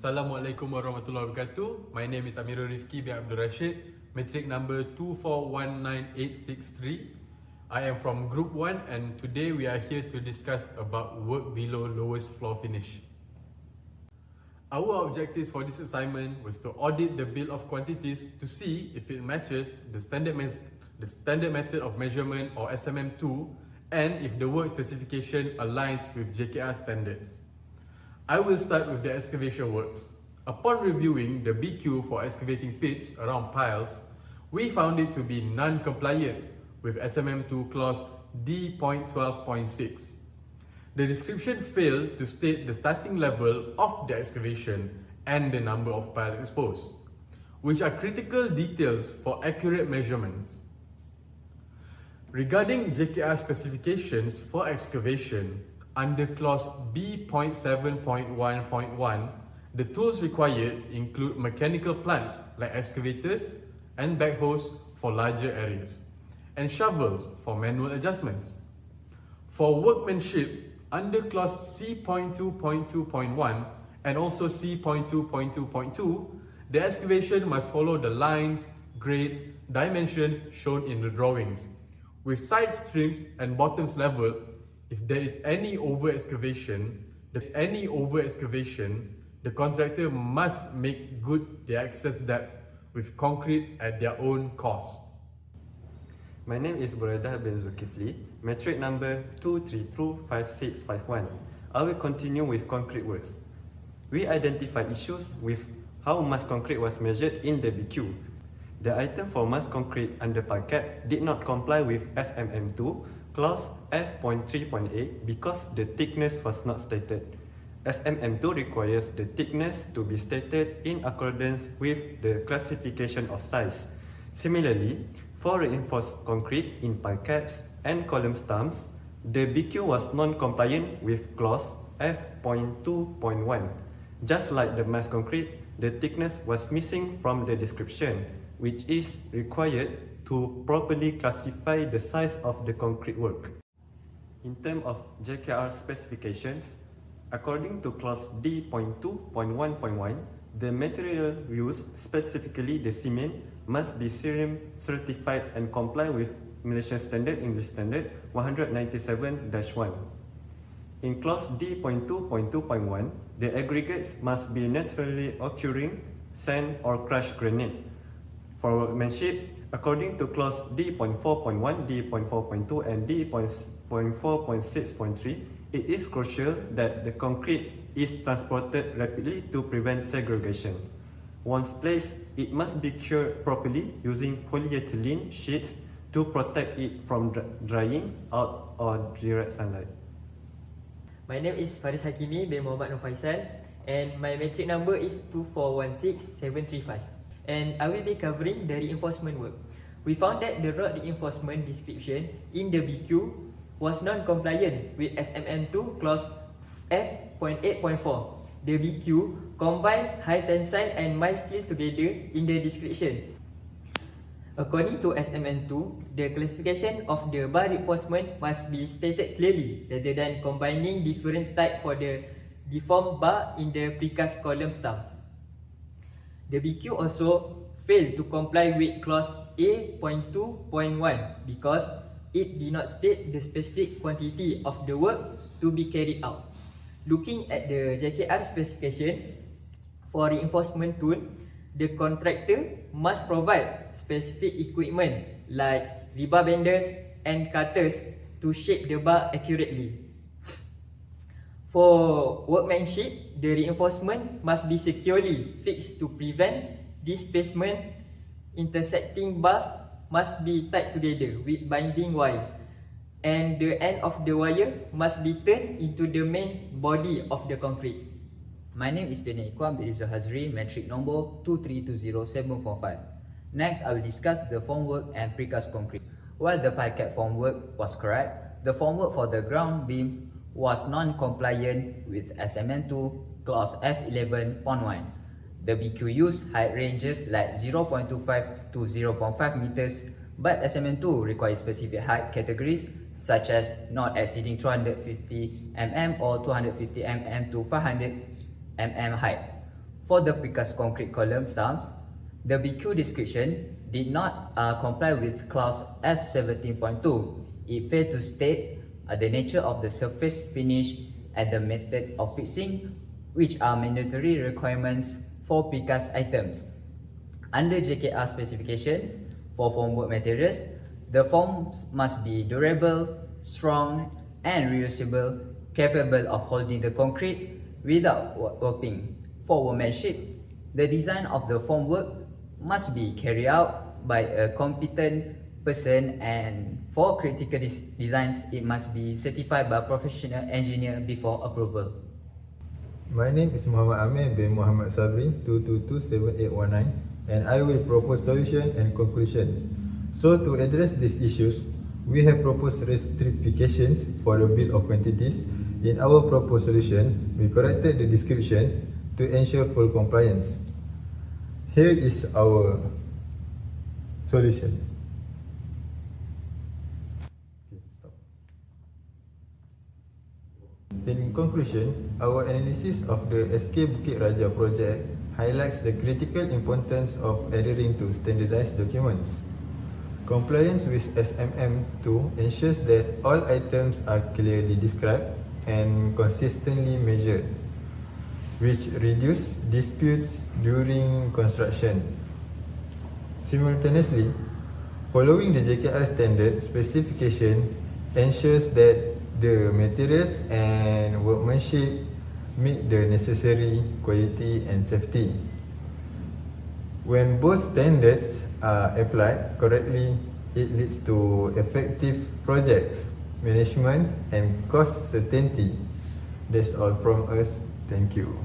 Assalamualaikum warahmatullahi wabarakatuh. My name is RIFQI bin RASHID, metric number 2419863. I am from Group 1 and today we are here to discuss about work below lowest floor finish. Our objectives for this assignment was to audit the bill of quantities to see if it matches the standard method of measurement or SMM2 and if the work specification aligns with JKR standards. I will start with the excavation works. Upon reviewing the BQ for excavating pits around piles, we found it to be non-compliant with SMM2 clause D.12.6. The description failed to state the starting level of the excavation and the number of piles exposed, which are critical details for accurate measurements. Regarding JKR specifications for excavation, under clause B.7.1.1, the tools required include mechanical plants like excavators and backhoes for larger areas, and shovels for manual adjustments. For workmanship, under clause C.2.2.1 and also C.2.2.2, the excavation must follow the lines, grades, dimensions shown in the drawings, with side streams and bottoms level. If there is any over excavation, the contractor must make good the excess depth with concrete at their own cost. My name is BURAIDAH bin ZULKEFLE, metric number 2325651. I will continue with concrete works. We identified issues with how mass concrete was measured in the BQ. The item for mass concrete under parquet did not comply with SMM2 clause F.3.8 because the thickness was not stated. SMM2 requires the thickness to be stated in accordance with the classification of size. Similarly, for reinforced concrete in parquets and column stumps, the BQ was non-compliant with clause F.2.1. Just like the mass concrete, the thickness was missing from the description, which is required to properly classify the size of the concrete work. In terms of JKR specifications, according to clause D.2.1.1, the material used, specifically the cement, must be CEREM certified and comply with Malaysian Standard English Standard 197-1. In clause D.2.2.1, the aggregates must be naturally occurring sand or crushed granite. For workmanship, according to clause D.4.1, D.4.2 and D.4.6.3, it is crucial that the concrete is transported rapidly to prevent segregation. Once placed, it must be cured properly using polyethylene sheets to protect it from drying out or direct sunlight. My name is FARIS HAKIMI bin MOHAMAD FAISAL and my metric number is 2416735. And I will be covering the reinforcement work. We found that the rod reinforcement description in the BQ was non-compliant with SMM2 clause F.8.4. The BQ combined high tensile and mild steel together in the description. According to SMM2, the classification of the bar reinforcement must be stated clearly rather than combining different types for the deformed bar in the precast column stump. The BQ also failed to comply with clause A.2.1 because it did not state the specific quantity of the work to be carried out. Looking at the JKR specification, for reinforcement tool, the contractor must provide specific equipment like rebar benders and cutters to shape the bar accurately. For workmanship, the reinforcement must be securely fixed to prevent displacement. Intersecting bars must be tied together with binding wire, and the end of the wire must be turned into the main body of the concrete. My name is EKHWAN bin HADZRI, metric number 2320745. Next, I will discuss the formwork and precast concrete. While the parquet formwork was correct, the formwork for the ground beam was non-compliant with SMM2 clause F11.1. The BQ used height ranges like 0.25 to 0.5 meters, but SMM2 requires specific height categories such as not exceeding 250 mm or 250 mm to 500 mm height. For the precast concrete column stumps, the BQ description did not comply with clause F17.2. It failed to state the nature of the surface finish and the method of fixing, which are mandatory requirements for precast items. Under JKR specification for formwork materials, the forms must be durable, strong, and reusable, capable of holding the concrete without warping. For workmanship, the design of the formwork must be carried out by a competent person, and for critical designs, it must be certified by a professional engineer before approval. My name is Muhammad Amir bin Muhammad SABRI 2227819, and I will propose solution and conclusion. So to address these issues, we have proposed rectifications for the bill of quantities. In our proposed solution, we corrected the description to ensure full compliance. Here is our solution. In conclusion, our analysis of the SK Bukit Raja project highlights the critical importance of adhering to standardized documents. Compliance with SMM2 ensures that all items are clearly described and consistently measured, which reduce disputes during construction. Simultaneously, following the JKR standard specification ensures that the materials and workmanship meet the necessary quality and safety. When both standards are applied correctly, it leads to effective projects, management, and cost certainty. That's all from us. Thank you.